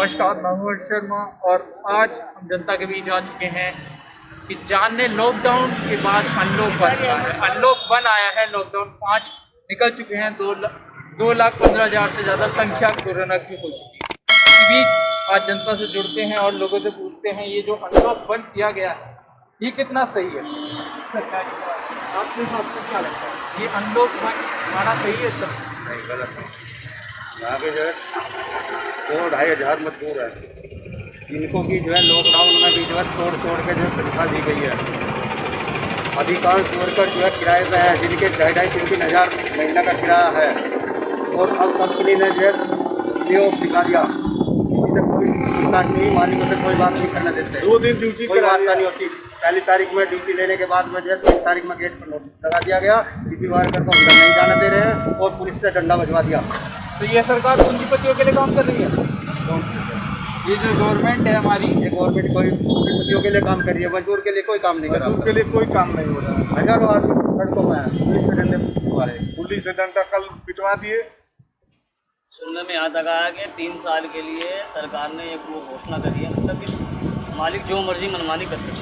नमस्कार, मैं हूं हर्ष शर्मा और आज हम जनता के बीच आ चुके हैं कि जानने लॉकडाउन के बाद अनलॉक 1 आया है। अनलॉक 1 आया है, लॉकडाउन 5 निकल चुके हैं। 2,15,000 से ज़्यादा संख्या कोरोना की हो चुकी है। इसी बीच आज जनता से जुड़ते हैं और लोगों से पूछते हैं ये जो अनलॉक 1 किया गया है ये कितना सही है सरकारी द्वारा। आपके हिसाब से क्या लगता है, ये अनलॉक 1 आना सही है? सर नहीं, गलत है। यहाँ पे जो है 2,000-2,500 मजदूर है, इनको भी जो है लॉकडाउन में भी जो है तोड़ के जो है तनख्वाह दी गई है। अधिकांश वर्कर जो है किराए पे है, जिनके 2,500-3,000 महीना का किराया है। और अब कंपनी ने जो है ले ऑफ दिखा दिया, इसे कोई बात नहीं, मालिकों से कोई बात नहीं करना देते। 2 दिन ड्यूटी कोई बात नहीं होती। पहली तारीख में ड्यूटी लेने के बाद में जो है 3 तारीख में गेट पर नोटिस लगा दिया गया, किसी वर्कर को अंदर नहीं जाने दे रहे हैं और पुलिस से डंडा बजवा दिया। तो ये सरकार पूंजीपतियों के लिए काम कर रही है। ये जो गवर्नमेंट है हमारी, ये गवर्नमेंट कोई पूंजीपतियों के लिए काम कर रही है, मजदूर के लिए कोई काम नहीं कर रहा। मजदूर के लिए कोई काम नहीं हो रहा है। हजारों आदमी सड़कों में है, पुलिस से डंडे मारे। पुलिस से डंडा कल पिटवा दिए। सुनने में यहाँ तक आया कि 3 साल के लिए सरकार ने एक वो घोषणा करी है, मतलब कि मालिक जो मर्जी मनमानी कर सकते।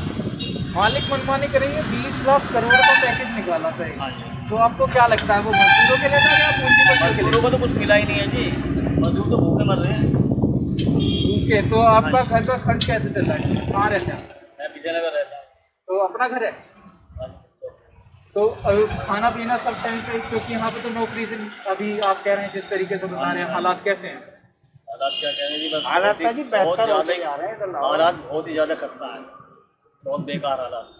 मालिक मनमानी करेंगे। 20 लाख करोड़ का पैकेज निकाला था। हाँ जी, तो आपको क्या लगता है वो मजदूरों के लिए था या पूंजीपतियों के मजदूरों लिए? को तो कुछ मिला ही नहीं है जी, मजदूर तो भूखे मर रहे हैं। ओके, तो आपका घर का खर्च कैसे चल रहा है? कहाँ रहते हैं? मैं विजयनगर रहता हूँ। तो अपना घर है हाँ जी। तो खाना पीना सब टाइम पे, क्योंकि यहाँ पे तो नौकरी से अभी आप कह रहे हैं जिस तरीके से बता रहे हैं, हालात कैसे हैं? हालात क्या कहने जी, बस हालात का जी बहुत बेहतर होते ज़्यादा जा रहे हैं। हालात बहुत ही ज़्यादा खस्ता है, बहुत बेकार हालात।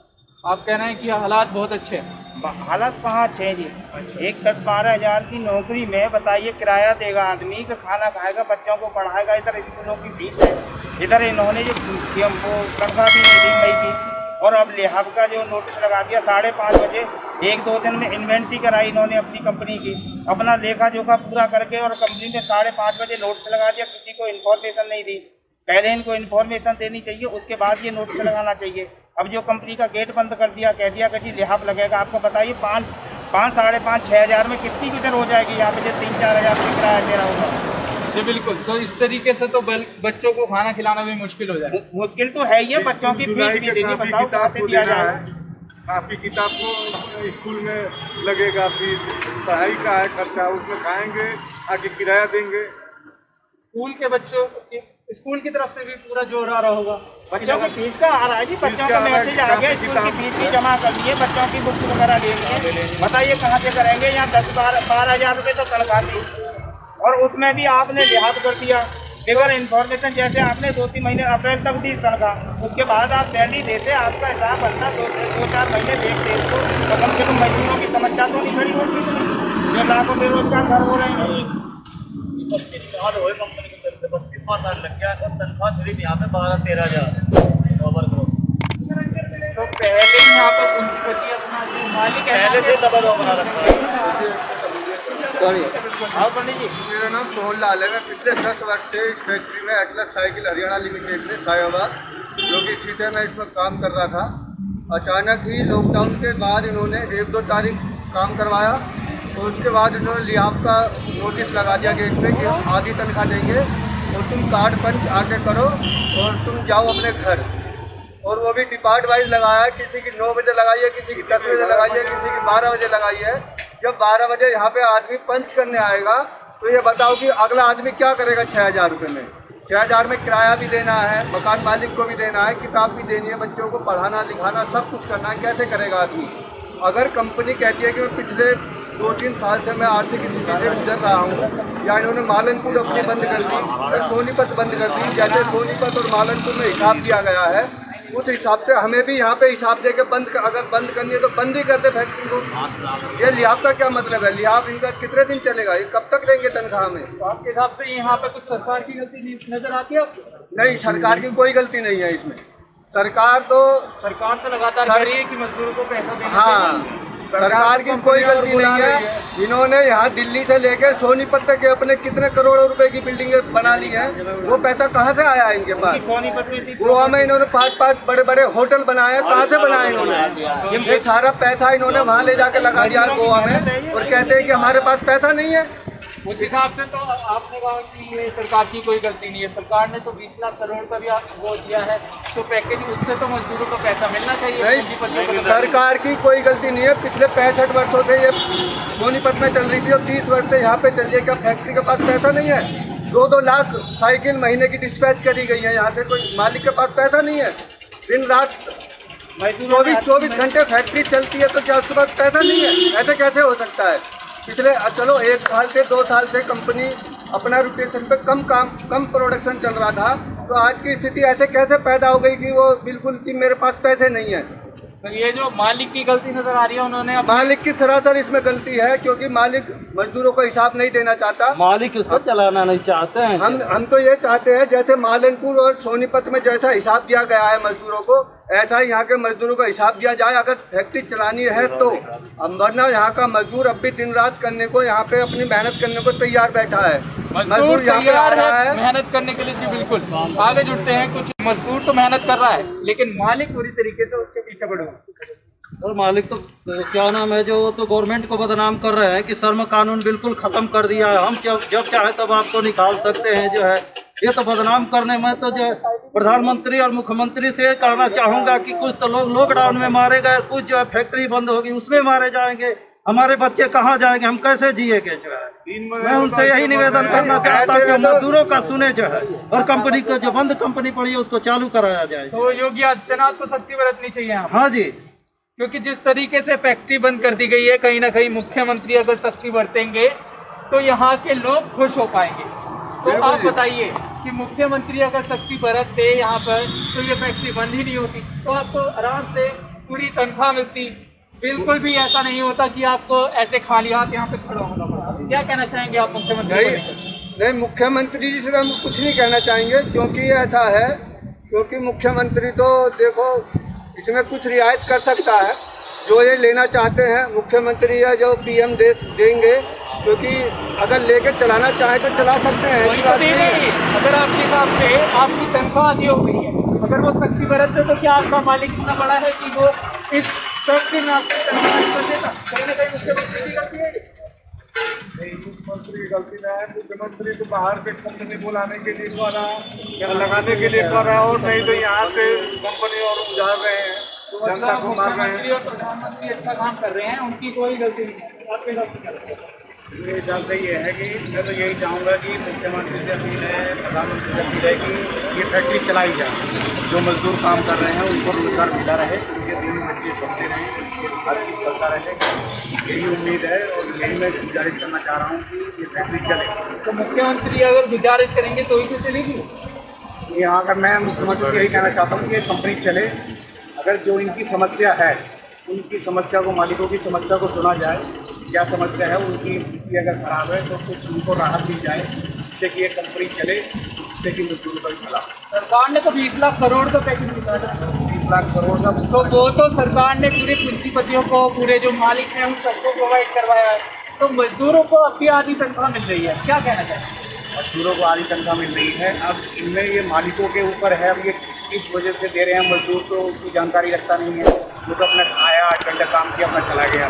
आप कह रहे हैं कि हालात बहुत अच्छे हैं। हालत कहाँ अच्छे हैं जी। एक 10-12 हज़ार की नौकरी में बताइए, किराया देगा आदमी का, खाना खाएगा, बच्चों को पढ़ाएगा, इधर स्कूलों की फीस है, इधर इन्होंने जो वो तनख्वाह भी नहीं दी मई की। और अब लिहाफ का जो नोटिस लगा दिया 5:30 बजे, 1-2 दिन में इन्वेंट्री कराई इन्होंने अपनी कंपनी की, अपना लेखा जोखा पूरा करके, और कंपनी ने 5:30 बजे नोटिस लगा दिया। किसी को इन्फॉर्मेशन नहीं दी। पहले इनको इन्फॉर्मेशन देनी चाहिए, उसके बाद ये नोटिस लगाना चाहिए। अब जो कंपनी का गेट बंद कर दिया, कह दिया कि जी लिहाफ लगेगा। आपको बताइए 5-6 हज़ार में किसकी गुजर हो जाएगी यहाँ पे, जो 3-4 हज़ार का किराया दे रहा होगा। जी बिल्कुल। तो इस तरीके से तो बच्चों को खाना खिलाना भी मुश्किल हो जाए। मुश्किल तो है ही है, बच्चों की फीस भी देनी, बताओ कहाँ से दिया जाएगा। काफ़ी किताब को स्कूल में लगेगा, फीस पढ़ाई का है खर्चा, उसमें खाएंगे, आगे किराया देंगे। स्कूल की तरफ से भी पूरा जोर आ रहा होगा। बच्चों की फीस का आ रहा है जी, बच्चों का मैसेज आ गया, स्कूल की फीस भी जमा कर दी है, बच्चों की बुक्स वगैरह लेनी है। बताइए कहाँ से करेंगे? यहाँ 10-12 हज़ार रुपये तो तनख्वाह थी, और उसमें भी आपने लिहाज कर दिया बगैर इन्फॉर्मेशन। जैसे आपने 2-3 महीने अप्रैल तक दी तनख्वाह, उसके बाद आप सैलरी देते, आपका हिसाब बनता 2-4 महीने देखते इसको, तो कम से कम मजदूरों की समस्या तो नहीं खड़ी होती। जो लाखों बेरोजगार घर हो रहे हैं। 32 साल हुए कंपनी की तरफ से, 32वां साल लग गया है। तनख्वाह सिर्फ यहाँ पे 12-13 हज़ार ओवर को। तो पहले ही यहाँ पर पूंजीपति अपना जो मालिक है पहले से दबाव बना रखा है। हाँ पंडित जी, मेरा नाम सोहन लाल है। मैं पिछले 10 वर्ष से इस फैक्ट्री में एटलस साइकिल हरियाणा लिमिटेड में सायाबाद जो कि स्थित है, मैं इसमें काम कर रहा था। अचानक ही लॉकडाउन के बाद इन्होंने 1-2 तारीख काम करवाया, तो उसके बाद इन्होंने लिहाफ का नोटिस लगा दिया गेट पे कि हम आधी तनख्वाह देंगे और तुम कार्ड पंच आके करो और तुम जाओ अपने घर। और वो भी डिपार्ट वाइज लगाया है, किसी की 9 बजे लगाई है, किसी की 10 बजे लगाई है, किसी की 12 बजे लगाई है। जब 12 बजे यहाँ पे आदमी पंच करने आएगा तो ये बताओ कि अगला आदमी क्या करेगा 6,000 रुपये में? 6,000 में किराया भी देना है, मकान मालिक को भी देना है, किताब भी देनी है, बच्चों को पढ़ाना लिखाना सब कुछ करना है, कैसे करेगा आदमी? अगर कंपनी कहती है कि मैं पिछले 2-3 साल से मैं आर्थिक स्थिति से गुजर रहा हूँ, या इन्होंने मालनपुर अपनी बंद कर दी या सोनीपत बंद कर दी, जैसे सोनीपत और मालनपुर में हिसाब दिया गया है, उस हिसाब से हमें भी यहाँ पे हिसाब दे के अगर बंद करनी है तो बंद ही करते फैक्ट्री को। ये लिहाफ का क्या मतलब है? लिहाफ इनका कितने दिन चलेगा? ये कब तक देंगे तनख्वाह में? तो आपके हिसाब से यहाँ पे कुछ सरकार की गलती नजर आती है आपको? नहीं, सरकार की कोई गलती नहीं है इसमें। सरकार तो लगातार कह रही है कि मजदूरों को पैसा देना हाँ, सरकार की कोई गलती नहीं है। इन्होंने यहाँ दिल्ली से लेकर सोनीपत तक के अपने कितने करोड़ों रुपए की बिल्डिंगें बना ली हैं, वो पैसा कहाँ से आया इनके पास? गोवा में इन्होंने 5-5 बड़े-बड़े होटल बनाए हैं, कहाँ से बनाए इन्होंने? ये सारा पैसा इन्होंने वहाँ ले जाके लगा दिया गोवा में, और कहते हैं कि हमारे पास पैसा नहीं है। उस हिसाब से तो आपने कहा कि ये सरकार की कोई गलती नहीं है, सरकार ने तो 20 लाख करोड़ का भी वो दिया है, तो पैकेज उससे तो मजदूरों को पैसा मिलना चाहिए। नहीं, सरकार की कोई गलती नहीं है। पिछले 65 वर्षों से ये सोनीपत में चल रही थी और 30 वर्ष से यहाँ पे चल रही है। क्या फैक्ट्री के पास पैसा नहीं है? 2-2 लाख साइकिल महीने की डिस्पैच करी गई है यहाँ से। कोई मालिक के पास पैसा नहीं है? दिन रात 24 घंटे फैक्ट्री चलती है, तो क्या उसके पास पैसा नहीं है? ऐसे कैसे हो सकता है? पिछले चलो 1 साल से 2 साल से कंपनी अपना रोटेशन पे कम प्रोडक्शन चल रहा था, तो आज की स्थिति ऐसे कैसे पैदा हो गई कि वो बिल्कुल कि मेरे पास पैसे नहीं है? तो ये जो मालिक की गलती नजर आ रही है, उन्होंने मालिक की सरासर इसमें गलती है, क्योंकि मालिक मजदूरों को हिसाब नहीं देना चाहता। मालिक इसको चलाना नहीं चाहते हैं। हम तो ये चाहते हैं जैसे मालनपुर और सोनीपत में जैसा हिसाब दिया गया है मजदूरों को, ऐसा ही यहाँ के मजदूरों को हिसाब दिया जाए। अगर फैक्ट्री चलानी है तो, वरना यहाँ का मजदूर अब भी दिन रात करने को, यहाँ पे अपनी मेहनत करने को तैयार बैठा है। मजदूर तैयार है मेहनत करने के लिए जी, बिल्कुल आगे जुड़ते हैं। कुछ मजदूर तो मेहनत कर रहा है, लेकिन मालिक पूरी तरीके से उसके पीछे पड़े हुए हैं। और मालिक तो क्या नाम है, जो तो गवर्नमेंट को बदनाम कर रहे हैं कि श्रम कानून बिल्कुल ख़त्म कर दिया है, हम जब चाहे तब आपको निकाल सकते हैं। जो है ये तो बदनाम करने में तो जो प्रधानमंत्री और मुख्यमंत्री से कहना चाहूँगा कि कुछ तो लोग लॉकडाउन में मारे गए, कुछ जो है फैक्ट्री बंद होगी उसमें मारे जाएंगे। हमारे बच्चे कहाँ जाएंगे, हम कैसे जिएंगे? जो है मैं उनसे यही निवेदन करना चाहता हूँ कि मजदूरों का सुने जो है, और कंपनी को जो बंद कंपनी पड़ी है उसको चालू कराया जाए। तो योगी आदित्यनाथ को सख्ती बरतनी चाहिए यहाँ। हाँ जी, क्योंकि जिस तरीके से फैक्ट्री बंद कर दी गई है, कहीं ना कहीं मुख्यमंत्री अगर सख्ती बरतेंगे तो यहाँ के लोग खुश हो पाएंगे। तो आप बताइए कि मुख्यमंत्री अगर सख्ती बरतते यहाँ पर, तो ये फैक्ट्री बंद ही नहीं होती, तो आपको आराम से पूरी तनख्वाह मिलती। बिल्कुल भी ऐसा नहीं होता कि आपको ऐसे खाली हाथ यहाँ पे खड़ा होना पड़ता। क्या कहना चाहेंगे आप मुख्यमंत्री को? नहीं, मुख्यमंत्री जी से हम कुछ नहीं कहना चाहेंगे, क्योंकि ये ऐसा है, क्योंकि मुख्यमंत्री तो देखो इसमें कुछ रियायत कर सकता है, जो ये लेना चाहते हैं मुख्यमंत्री या जो PM देंगे, क्योंकि अगर लेके चलाना चाहे तो चला सकते हैं। वही तो दे रहे। अगर आपके हिसाब से आपकी तनख्वाह आधी हो गई है, अगर वो सख्ती बरतते तो क्या आपका मालिक इतना बड़ा है कि वो इस फैक्ट्री में आपकी तनख्वाह नहीं कर देता? कहीं ना कहीं मुख्यमंत्री की गलती है। मुख्यमंत्री की गलती ना है। मुख्यमंत्री को बाहर से कंपनी बुलाने के लिए कर रहा है या लगाने के लिए कर रहा है, और नहीं तो यहाँ से कंपनी और उजाड़ रहे हैं, जनता को मार रहे हैं। और प्रधानमंत्री अच्छा काम कर रहे हैं, उनकी कोई गलती नहीं है। आपकी गलती क्या है? मेरे हिसाब से ये है कि मैं तो यही चाहूँगा कि मुख्यमंत्री से अपील है, प्रधानमंत्री से अपील है कि ये फैक्ट्री चलाई जाए, जो मजदूर काम कर रहे हैं उनको रोजगार मिला रहे, उनके दिन बच्चे पढ़ते रहें, हर चीज़ चलता रहे। यही उम्मीद है और यही मैं गुजारिश करना चाह रहा हूँ कि ये फैक्ट्री चले। तो मुख्यमंत्री अगर गुजारिश करेंगे तो ही तो चलेगी। यहाँ अगर मैं मुख्यमंत्री से यही कहना चाहता हूँ कि ये कंपनी चले। अगर जो इनकी समस्या है, उनकी समस्या को, मालिकों की समस्या को सुना जाए, क्या समस्या है, उनकी स्थिति अगर खराब है तो कुछ उनको राहत दी जाए, जिससे कि ये कंपनी चले, जिससे कि मजदूरों का भी भला। सरकार ने तो 20 लाख करोड़ का पैकेज निकाला, 20 लाख करोड़ का, तो वो तो सरकार ने पूरे पूंजीपतियों को, पूरे जो मालिक हैं उन सबको प्रोवाइड करवाया है। तो मजदूरों को अब भी आधी तनख्वाह मिल रही है, क्या कहना चाहिए? मजदूरों को आधी तनख्वाह मिल रही है। अब इनमें ये मालिकों के ऊपर है, अब ये किस वजह से दे रहे हैं मजदूर, तो उसकी जानकारी रखता नहीं है। वो तो अपना खाया, 8 घंटा काम किया, अपना चला गया।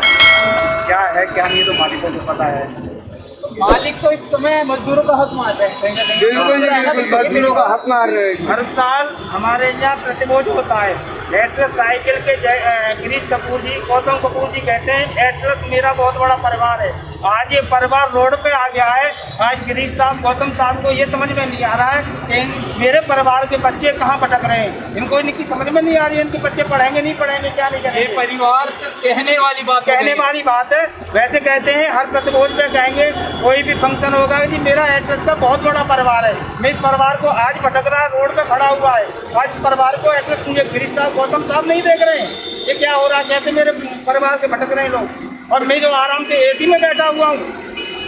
क्या है क्या नहीं, तो मालिकों को पता है। मालिक तो इस समय मजदूरों का हक मार रहे हैं, कहीं ना कहीं। बिल्कुल मजदूरों का हक मार रहे हैं। हर साल हमारे यहाँ प्रतिभोज होता है। एटलस साइकिल के गिरीश कपूर जी, गौतम कपूर जी कहते हैं एटलस मेरा बहुत बड़ा परिवार है। आज ये परिवार रोड पे आ गया है। आज गिरीश साहब, गौतम साहब को ये समझ में नहीं आ रहा है कि मेरे परिवार के बच्चे कहाँ भटक रहे हैं। इनको इनकी समझ में नहीं आ रही है, इनके बच्चे पढ़ेंगे नहीं पढ़ेंगे, क्या नहीं करेंगे। ये परिवार सिर्फ कहने वाली बात है। वैसे कहते हैं हर प्रतिभोज पे कहेंगे, कोई भी फंक्शन होगा कि मेरा एटलस का बहुत बड़ा परिवार है। मैं इस परिवार को आज भटक रहा है, रोड पे खड़ा हुआ है। आज इस परिवार को एटलस मुझे गिरीश साहब, गौतम साहब नहीं देख रहे हैं। ये क्या हो रहा है, कैसे मेरे परिवार के भटक रहे हैं लोग, और मैं जो आराम से AC में बैठा हुआ हूँ।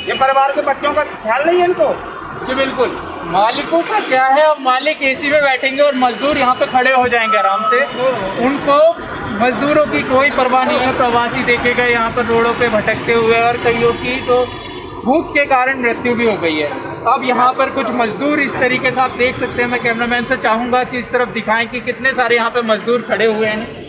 ये परिवार के बच्चों का ख्याल नहीं है इनको। जी बिल्कुल, मालिकों का क्या है, अब मालिक AC में बैठेंगे और मजदूर यहाँ पे खड़े हो जाएंगे आराम से। उनको मजदूरों की कोई परवाह नहीं है। प्रवासी देखे गए यहाँ पर रोडों पे भटकते हुए, और कईयों की तो भूख के कारण मृत्यु भी हो गई है। अब यहाँ पर कुछ मजदूर इस तरीके से आप देख सकते हैं। मैं कैमरामैन से चाहूँगा कि इस तरफ दिखाएं कि कितने सारे यहाँ पे मजदूर खड़े हुए हैं।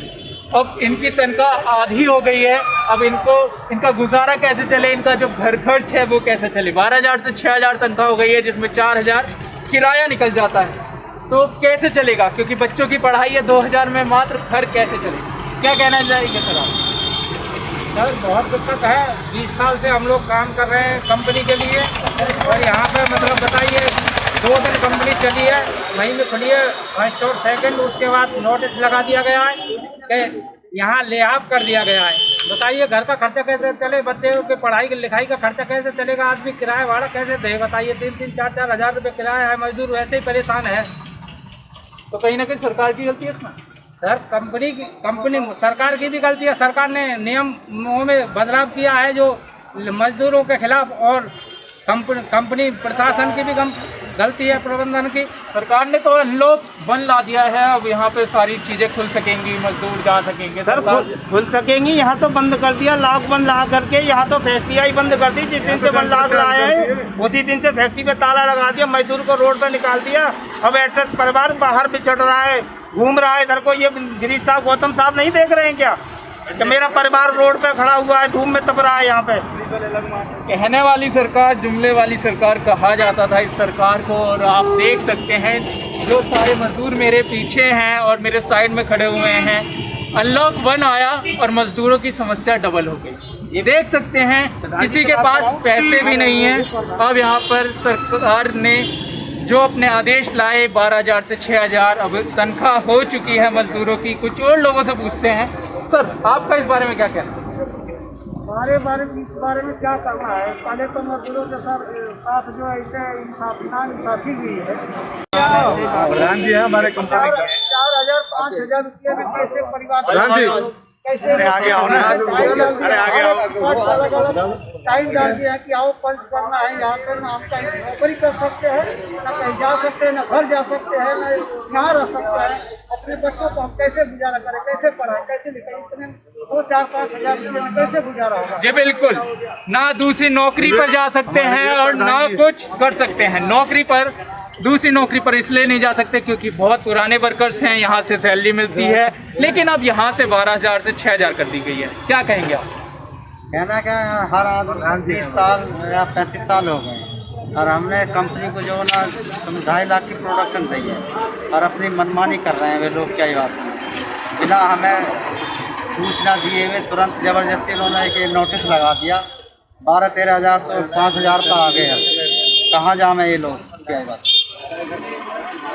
अब इनकी तनख्वाह आधी हो गई है, अब इनका गुजारा कैसे चले, इनका जो घर खर्च है वो कैसे चले। 12,000 से 6,000 तनख्वाह हो गई है, जिसमें 4,000 किराया निकल जाता है, तो कैसे चलेगा? क्योंकि बच्चों की पढ़ाई है 2,000 में मात्र, घर कैसे चलेगा? क्या कहना चाहेंगे सर आप? सर बहुत दिक्कत है। 20 साल से हम लोग काम कर रहे हैं कंपनी के लिए, और यहाँ पे मतलब बताइए 2 दिन कंपनी चली है, वहीं में खुली है फर्स्ट और सेकंड, उसके बाद नोटिस लगा दिया गया है कि यहाँ ले ऑफ कर दिया गया है। बताइए घर का खर्चा कैसे चले, बच्चे के पढ़ाई लिखाई का खर्चा कैसे चलेगा, आदमी किराया भाड़ा कैसे दे? बताइए 3-3, 4-4 हज़ार रुपये किराया है, मजदूर वैसे ही परेशान है। तो कहीं ना कहीं सरकार की गलती है इसमें। सर कंपनी सरकार की भी गलती है। सरकार ने नियमों में बदलाव किया है जो मजदूरों के खिलाफ, और कंपनी प्रशासन की भी गलती है, प्रबंधन की। सरकार ने तो अनलॉक 1 ला दिया है, अब यहाँ पे सारी चीज़ें खुल सकेंगी, मजदूर जा सकेंगे। सर खुल सकेंगी, यहाँ तो बंद कर दिया, लॉकडाउन ला करके यहाँ तो फैक्ट्रियाँ ही बंद कर दी। जिस दिन से 1 लाख लाए हैं उसी दिन से फैक्ट्री पे ताला लगा दिया, मजदूर को रोड पे निकाल दिया। अब एड्रेस परिवार बाहर बिछड़ रहा है, घूम रहा है। इधर को ये गिरीश साहब, गौतम साहब नहीं देख रहे हैं क्या कि मेरा परिवार रोड पे खड़ा हुआ है, धूप में तप रहा है यहाँ पे। कहने वाली सरकार, जुमले वाली सरकार कहा जाता था इस सरकार को, और आप देख सकते हैं जो सारे मजदूर मेरे पीछे हैं और मेरे साइड में खड़े हुए हैं, अनलॉक 1 आया और मजदूरों की समस्या डबल हो गई। ये देख सकते हैं किसी के पास पैसे भी नहीं हैं। अब यहाँ पर सरकार ने जो अपने आदेश लाए 12,000 से 6,000, अब तनख्वाह हो चुकी है मजदूरों की। कुछ और लोगों से पूछते हैं, सर आपका इस बारे में क्या कहना है? हमारे इस बारे में क्या करना है, पहले तो मजदूरों के साथ जो ऐसे इंसाफी हुई है। प्रधान जी है हमारे कंपनी का। 4,000 5,000 रुपये में कैसे परिवार प्रधान जी, कैसे आगे आओ ना, अरे आगे आओ। टाइम डाल दिया है कि आओ पंच करना है, यहाँ पर ना हम कहीं नौकरी कर सकते हैं, ना कहीं जा सकते हैं, ना घर जा सकते हैं, ना यहाँ रह सकते हैं। अपने बच्चों को हम कैसे गुजारा करें, कैसे पढ़ाएं, कैसे लिखें? इतने 2-4-5 हज़ार रुपये में कैसे गुजारा होगा? जी बिल्कुल, ना दूसरी नौकरी पर जा सकते हैं और ना कुछ कर सकते हैं। नौकरी पर, दूसरी नौकरी पर इसलिए नहीं जा सकते क्योंकि बहुत पुराने वर्कर्स हैं, यहाँ से सैलरी मिलती है, लेकिन अब यहाँ से 12,000 से 6,000 कर दी गई है। क्या कहेंगे आप? कहना क्या, हर आदमी 30 साल या 35 साल हो गए और हमने कंपनी को जो ना 2.5 लाख की प्रोडक्शन दी है और अपनी मनमानी कर रहे हैं वे लोग। क्या बात है, बिना हमें सूचना दिए हुए तुरंत ज़बरदस्ती उन्होंने एक नोटिस लगा दिया। 12-13 हज़ार तो 5,000 का आ गए हैं, कहाँ जाए ये लोग? क्या बात।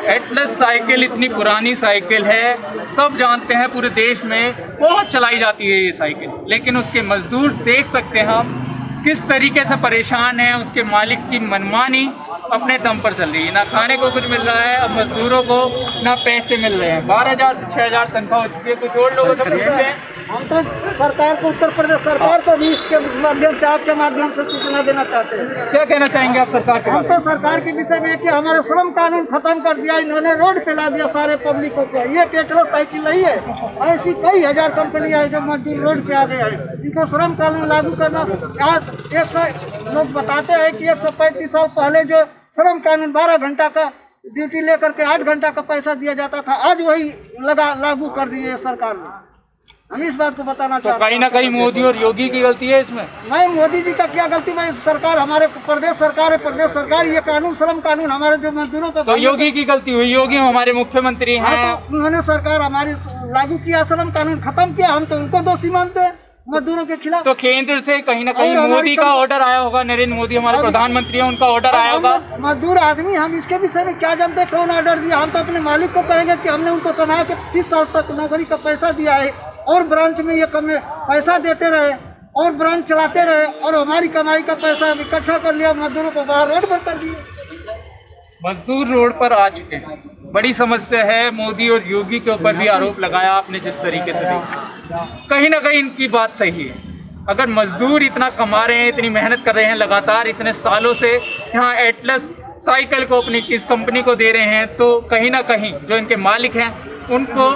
एटलस साइकिल इतनी पुरानी साइकिल है, सब जानते हैं, पूरे देश में बहुत चलाई जाती है ये साइकिल, लेकिन उसके मजदूर देख सकते हैं हम किस तरीके से परेशान हैं। उसके मालिक की मनमानी अपने दम पर चल रही है, ना खाने को कुछ मिल रहा है, अब मजदूरों को ना पैसे मिल रहे हैं। 12,000 से 6,000 तनख्वाह हो चुकी है। कुछ और लोगों से पूछते हैं। हम तो सरकार को, उत्तर प्रदेश सरकार को भी इसके माध्यम से, आपके माध्यम से सूचना देना चाहते हैं। क्या कहना चाहेंगे आप सरकार के हम बारे तो में? सरकार के विषय में कि हमारे श्रम कानून खत्म कर दिया, इन्होंने रोड पे ला दिया सारे पब्लिकों को। ये एटलस साइकिल नहीं है, ऐसी कई हजार कंपनियां हैं जो मजदूर रोड पे आ गए हैं। इनको श्रम कानून लागू करना, आज लोग बताते हैं कि 135 साल पहले जो श्रम कानून 12 घंटा का ड्यूटी लेकर के 8 घंटा का पैसा दिया जाता था, आज वही लागू कर दिए है सरकार ने। हम इस बात को बताना चाहते हैं। कहीं ना कहीं मोदी और योगी की गलती है इसमें। नहीं, मोदी जी का क्या गलती? भाई सरकार, हमारे प्रदेश सरकार है, प्रदेश सरकार ये कानून, श्रम कानून हमारे जो मजदूरों को, तो योगी की गलती हुई। योगी हमारे मुख्यमंत्री हैं। तो उन्होंने सरकार हमारी लागू किया, श्रम कानून खत्म किया, हम तो उनको दोषी मानते हैं मजदूरों के खिलाफ। तो केंद्र से कहीं ना कहीं मोदी का ऑर्डर आया होगा, नरेंद्र मोदी हमारे प्रधानमंत्री हैं, उनका ऑर्डर आया होगा। मजदूर आदमी, हम इसके विषय में क्या जानते हैं कौन ऑर्डर दिया? हम तो अपने मालिक को कहेंगे कि हमने उनको कमाया के 30 साल तक नौकरी का पैसा दिया है, और ब्रांच में ये कम पैसा देते रहे और ब्रांच चलाते रहे, और हमारी कमाई का पैसा इकट्ठा कर लिया, मजदूरों को बाहर रोड पर कर दिए। मजदूर रोड पर आ चुके हैं, बड़ी समस्या है। मोदी और योगी के ऊपर भी आरोप लगाया आपने, जिस तरीके से देखा, कहीं ना कहीं इनकी बात सही है। अगर मजदूर इतना कमा रहे हैं, इतनी मेहनत कर रहे हैं, लगातार इतने सालों से यहाँ एटलस साइकिल को, अपनी इस कंपनी को दे रहे हैं, तो कहीं ना कहीं जो इनके मालिक हैं उनको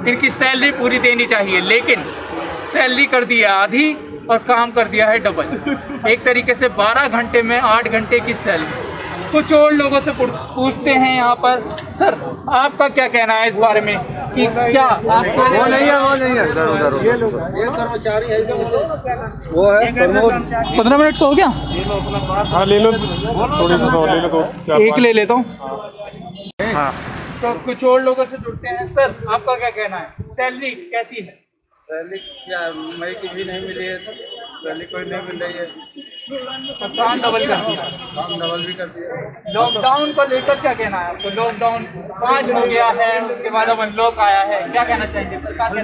इनकी सैलरी पूरी देनी चाहिए। लेकिन सैलरी कर दी है आधी और काम कर दिया है डबल। एक तरीके से 12 घंटे में 8 घंटे की सैलरी। कुछ और लोगों से पूछते हैं यहाँ पर। सर, आपका क्या कहना है इस बारे में कि क्या आपको वो नहीं है इधर उधर ये कर्मचारी है जो वो है प्रमोद। 15 मिनट तो हो गया, हाँ ले लो, थोड़ी तो ले लो, तो एक ले लेता हूँ। हाँ, तो कुछ और लोगों से जुड़ते हैं। सर, आपका क्या कहना है, सैलरी कैसी है? सैलरी क्या मई की भी नहीं मिली है, सैलरी कोई नहीं मिल रही है, तो काम डबल कर दिया, काम डबल भी कर दिया। लॉकडाउन को लेकर क्या कहना है आपको? लॉकडाउन 5 हो गया है, उसके बाद अब अनलॉक आया है, क्या कहना चाहेंगे? सरकार क्या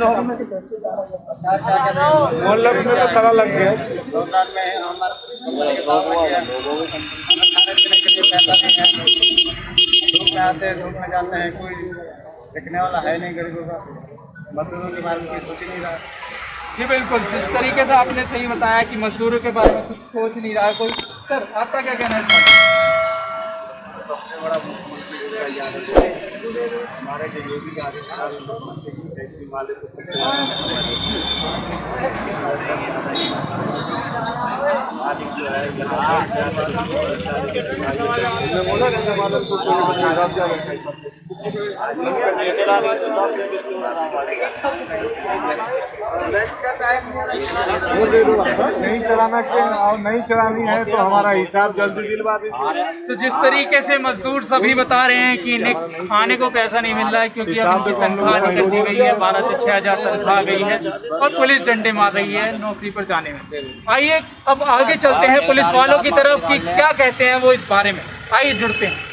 मोहल्ले में तो ताला लग गया। लॉकडाउन में हमारे खाने पीने के लिए पैसा नहीं है, धूप में आते हैं, धूप में जाते हैं, कोई देखने वाला है नहीं गरीबों का, मजदूरों के बारे में कोई सोच ही नहीं रहा। जी बिल्कुल, जिस तरीके से आपने सही बताया कि मजदूरों के बारे में कुछ सोच नहीं रहा कोई। सर, आपका क्या कहना है? सबसे बड़ा मुख्यमंत्री का याद है हमारे जो योगी आदित्यनाथ मुख्यमंत्री फैक्ट्री वाले को मालिक जो है नहीं चलाना के और नहीं चलानी है तो हमारा हिसाब जल्दी दिलवा दीजिए। तो जिस तरीके से मजदूर सभी बता रहे हैं कि इन्हें खाने को पैसा नहीं मिल रहा है क्योंकि अब इनकी तनख्वाह कर दी गई है, 12 से 6,000 तनख्वाह गई है और पुलिस डंडे मार रही है नौकरी पर जाने में। आइए अब आगे चलते हैं पुलिस वालों की तरफ कि क्या कहते हैं वो इस बारे में। आइए जुड़ते हैं।